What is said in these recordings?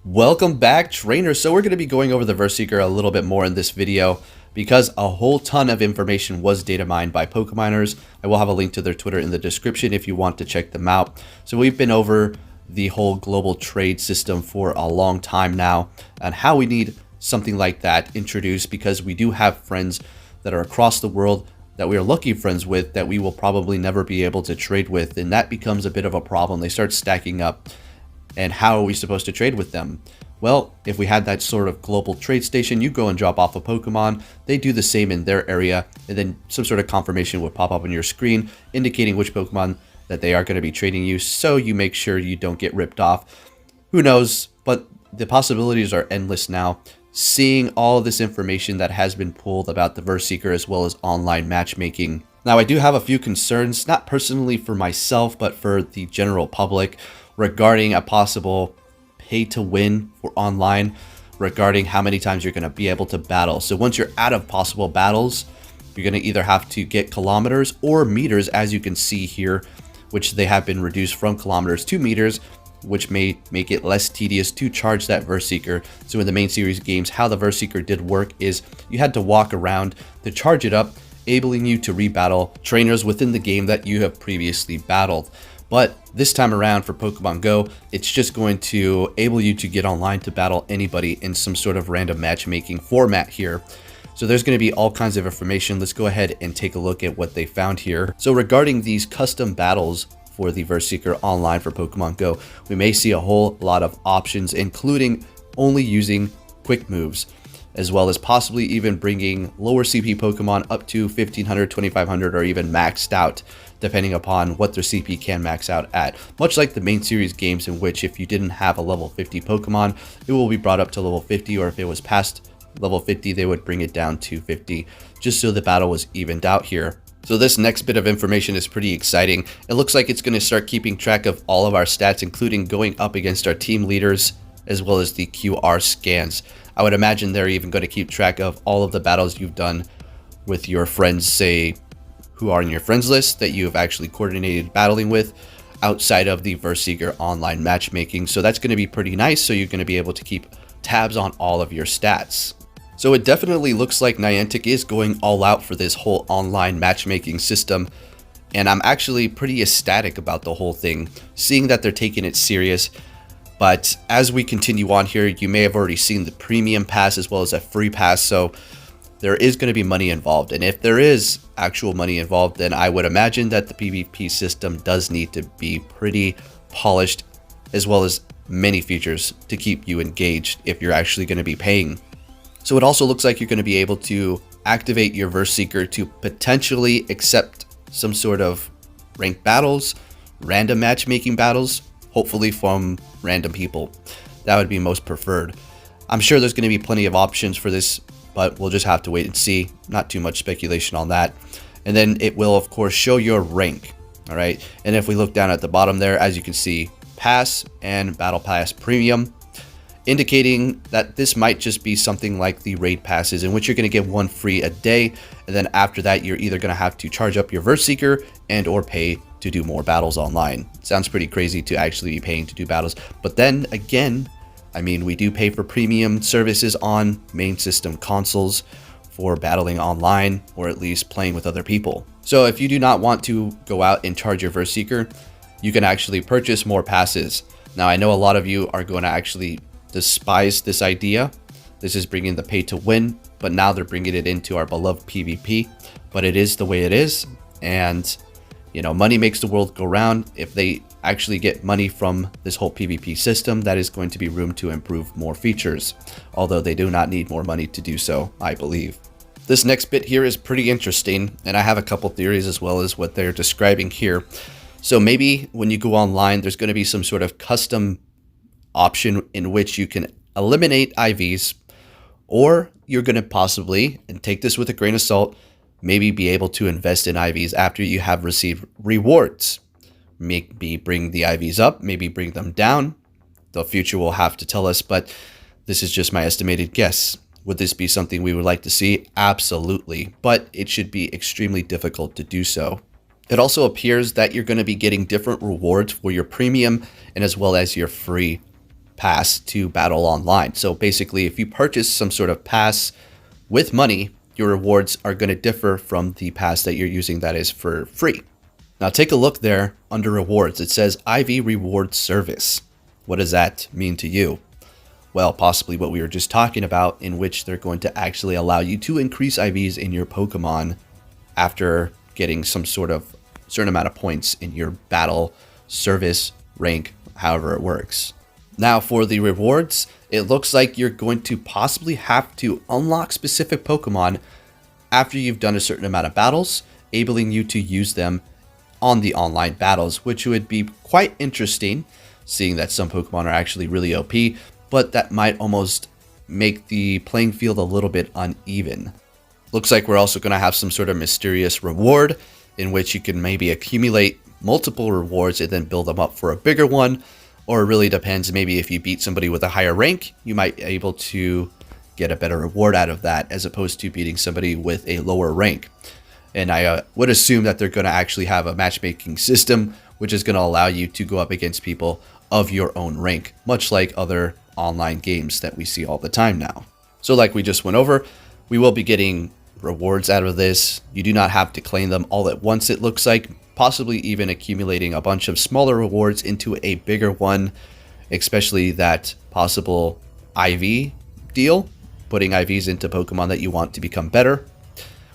Welcome back, trainers. So we're going to be going over the Verseeker a little bit more in this video because a whole ton of information was data mined by Pokemoners. I will have a link to their Twitter in the description if you want to check them out. So we've been over the whole global trade system for a long time now and how we need something like that introduced because we do have friends that are across the world that we are lucky friends with that we will probably never be able to trade with, and that becomes a bit of a problem. They start stacking up. And how are we supposed to trade with them? Well, if we had that sort of global trade station, you go and drop off a Pokemon, they do the same in their area, and then some sort of confirmation would pop up on your screen indicating which Pokemon that they are going to be trading you, so you make sure you don't get ripped off. Who knows, but the possibilities are endless now. Seeing all of this information that has been pulled about the Verseeker as well as online matchmaking. Now, I do have a few concerns, not personally for myself, but for the general public, regarding a possible pay to win for online, regarding how many times you're going to be able to battle. So once you're out of possible battles, you're going to either have to get kilometers or meters, as you can see here, which they have been reduced from kilometers to meters, which may make it less tedious to charge that Verseeker. So in the main series games, how the Verseeker did work is you had to walk around to charge it up, enabling you to rebattle trainers within the game that you have previously battled. But this time around for Pokemon Go, it's just going to enable you to get online to battle anybody in some sort of random matchmaking format here. So there's going to be all kinds of information. Let's go ahead and take a look at what they found here. So regarding these custom battles for the Verseeker online for Pokemon Go, we may see a whole lot of options, including only using quick moves, as well as possibly even bringing lower CP Pokemon up to 1500, 2500, or even maxed out, depending upon what their CP can max out at. Much like the main series games, in which if you didn't have a level 50 Pokemon, it will be brought up to level 50, or if it was past level 50, they would bring it down to 50, just so the battle was evened out here. So this next bit of information is pretty exciting. It looks like it's going to start keeping track of all of our stats, including going up against our team leaders, as well as the QR scans. I would imagine they're even going to keep track of all of the battles you've done with your friends, say, who are in your friends list that you have actually coordinated battling with outside of the Verseeker online matchmaking. So that's going to be pretty nice. So you're going to be able to keep tabs on all of your stats. So it definitely looks like Niantic is going all out for this whole online matchmaking system. And I'm actually pretty ecstatic about the whole thing, seeing that they're taking it serious. But as we continue on here, you may have already seen the premium pass as well as a free pass. So there is going to be money involved. And if there is actual money involved, then I would imagine that the PvP system does need to be pretty polished, as well as many features to keep you engaged if you're actually going to be paying. So it also looks like you're going to be able to activate your Verseeker to potentially accept some sort of ranked battles, random matchmaking battles, hopefully from random people. That would be most preferred. I'm sure there's going to be plenty of options for this, but we'll just have to wait and see. Not too much speculation on that. And then it will, of course, show your rank. All right. And if we look down at the bottom there, as you can see, Pass and Battle Pass Premium, indicating that this might just be something like the raid passes, in which you're going to get one free a day. And then after that, you're either going to have to charge up your Verseeker and or pay to do more battles online. Sounds pretty crazy to actually be paying to do battles. But then again, I mean, we do pay for premium services on main system consoles for battling online, or at least playing with other people. So if you do not want to go out and charge your Verseeker, you can actually purchase more passes. Now, I know a lot of you are going to actually despise this idea. This is bringing the pay to win, but now they're bringing it into our beloved PvP. But it is the way it is. And, you know, money makes the world go round. If they actually get money from this whole PvP system, that is going to be room to improve more features, although they do not need more money to do so, I believe. This next bit here is pretty interesting, and I have a couple theories as well as what they're describing here. So maybe when you go online, there's going to be some sort of custom option in which you can eliminate IVs, or you're going to possibly, and take this with a grain of salt, maybe be able to invest in IVs after you have received rewards. Maybe bring the IVs up, maybe bring them down. The future will have to tell us, but this is just my estimated guess. Would this be something we would like to see? Absolutely, but it should be extremely difficult to do so. It also appears that you're going to be getting different rewards for your premium and as well as your free. pass to battle online. So basically, if you purchase some sort of pass with money, your rewards are going to differ from the pass that you're using that is for free. Now take a look there under rewards. It says IV reward service. What does that mean to you? Well, possibly what we were just talking about, in which they're going to actually allow you to increase IVs in your Pokemon after getting some sort of certain amount of points in your battle, service, rank, however it works. Now for the rewards, it looks like you're going to possibly have to unlock specific Pokemon after you've done a certain amount of battles, enabling you to use them on the online battles, which would be quite interesting, seeing that some Pokemon are actually really OP, but that might almost make the playing field a little bit uneven. Looks like we're also going to have some sort of mysterious reward in which you can maybe accumulate multiple rewards and then build them up for a bigger one, or it really depends. Maybe if you beat somebody with a higher rank, you might be able to get a better reward out of that as opposed to beating somebody with a lower rank. And I would assume that they're going to actually have a matchmaking system, which is going to allow you to go up against people of your own rank, much like other online games that we see all the time now. So like we just went over, we will be getting rewards out of this. You do not have to claim them all at once, it looks like, possibly even accumulating a bunch of smaller rewards into a bigger one, especially that possible IV deal, putting IVs into Pokemon that you want to become better.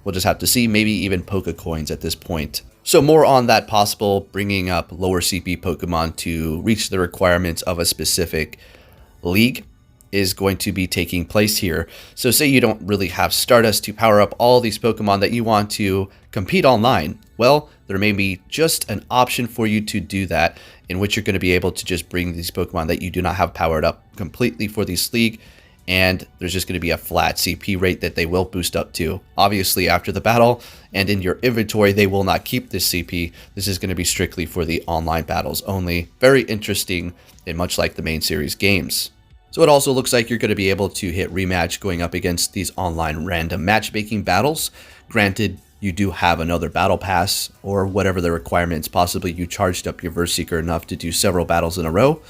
We'll just have to see, maybe even Pokecoins at this point. So more on that possible bringing up lower CP Pokemon to reach the requirements of a specific league is going to be taking place here. So say you don't really have Stardust to power up all these Pokemon that you want to compete online. Well, there may be just an option for you to do that, in which you're going to be able to just bring these Pokemon that you do not have powered up completely for this league, and there's just going to be a flat CP rate that they will boost up to. Obviously, after the battle and in your inventory, they will not keep this CP. This is going to be strictly for the online battles only. Very interesting, and much like the main series games. So it also looks like you're going to be able to hit rematch going up against these online random matchmaking battles. Granted, you do have another battle pass or whatever the requirements. Possibly you charged up your Verseeker enough to do several battles in a row,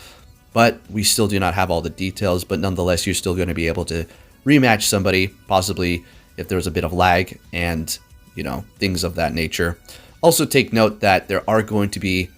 but we still do not have all the details. But nonetheless, you're still going to be able to rematch somebody, possibly if there's a bit of lag and, things of that nature. Also take note that there are going to be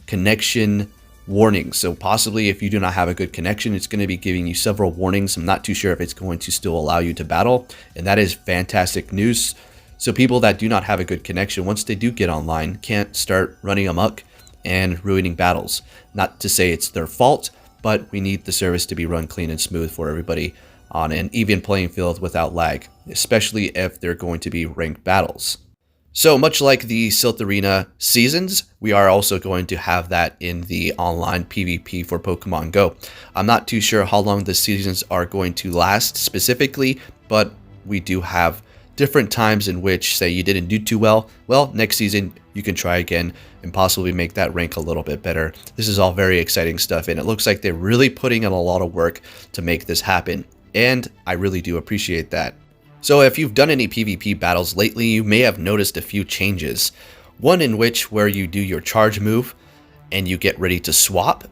connection warnings. So possibly if you do not have a good connection, it's going to be giving you several warnings. I'm not too sure if it's going to still allow you to battle, and that is fantastic news. So people that do not have a good connection, once they do get online, can't start running amok and ruining battles. Not to say it's their fault, but we need the service to be run clean and smooth for everybody on an even playing field without lag, especially if they're going to be ranked battles. So much like the Silph Arena seasons, we are also going to have that in the online PvP for Pokemon Go. I'm not too sure how long the seasons are going to last specifically, but we do have different times in which, say you didn't do too well, next season you can try again and possibly make that rank a little bit better. This is all very exciting stuff, and it looks like they're really putting in a lot of work to make this happen, and I really do appreciate that. So if you've done any PvP battles lately, you may have noticed a few changes. One in which where you do your charge move and you get ready to swap,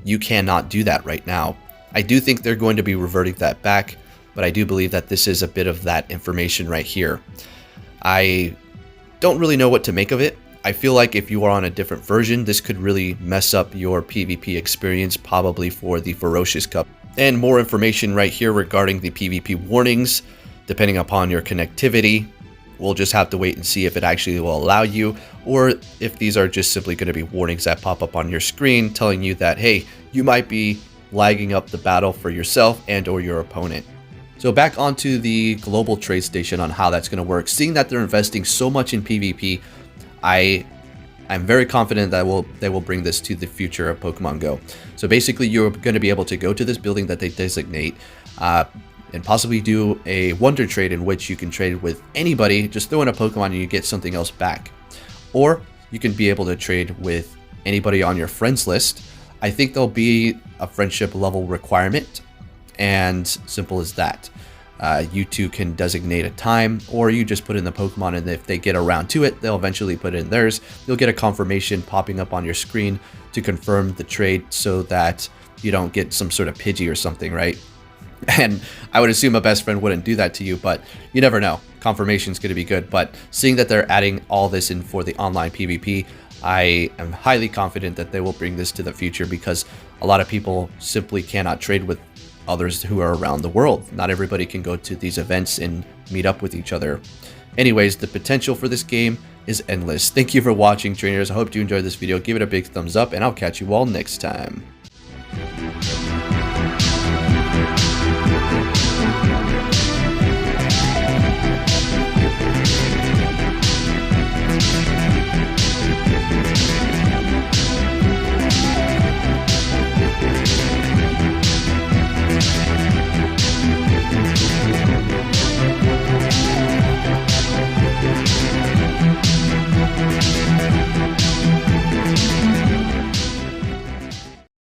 you cannot do that right now. I do think they're going to be reverting that back, but I do believe that this is a bit of that information right here. I don't really know what to make of it. I feel like if you are on a different version, this could really mess up your PvP experience, probably for the Ferocious Cup. And more information right here regarding the PvP warnings, depending upon your connectivity. We'll just have to wait and see if it actually will allow you, or if these are just simply going to be warnings that pop up on your screen telling you that, hey, you might be lagging up the battle for yourself and or your opponent. So back onto the global trade station on how that's going to work. Seeing that they're investing so much in PvP, I'm very confident that they will bring this to the future of Pokemon Go. So basically, you're going to be able to go to this building that they designate, and possibly do a wonder trade in which you can trade with anybody, just throw in a Pokemon and you get something else back. Or you can be able to trade with anybody on your friends list. I think there'll be a friendship level requirement, and simple as that. You two can designate a time, or you just put in the Pokemon, and if they get around to it, they'll eventually put it in theirs. You'll get a confirmation popping up on your screen to confirm the trade, so that you don't get some sort of Pidgey or something, right? And I would assume a best friend wouldn't do that to you, but you never know. Confirmation is going to be good. But seeing that they're adding all this in for the online PvP, I am highly confident that they will bring this to the future, because a lot of people simply cannot trade with others who are around the world. Not everybody can go to these events and meet up with each other. Anyways, the potential for this game is endless. Thank you for watching, trainers. I hope you enjoyed this video. Give it a big thumbs up, and I'll catch you all next time.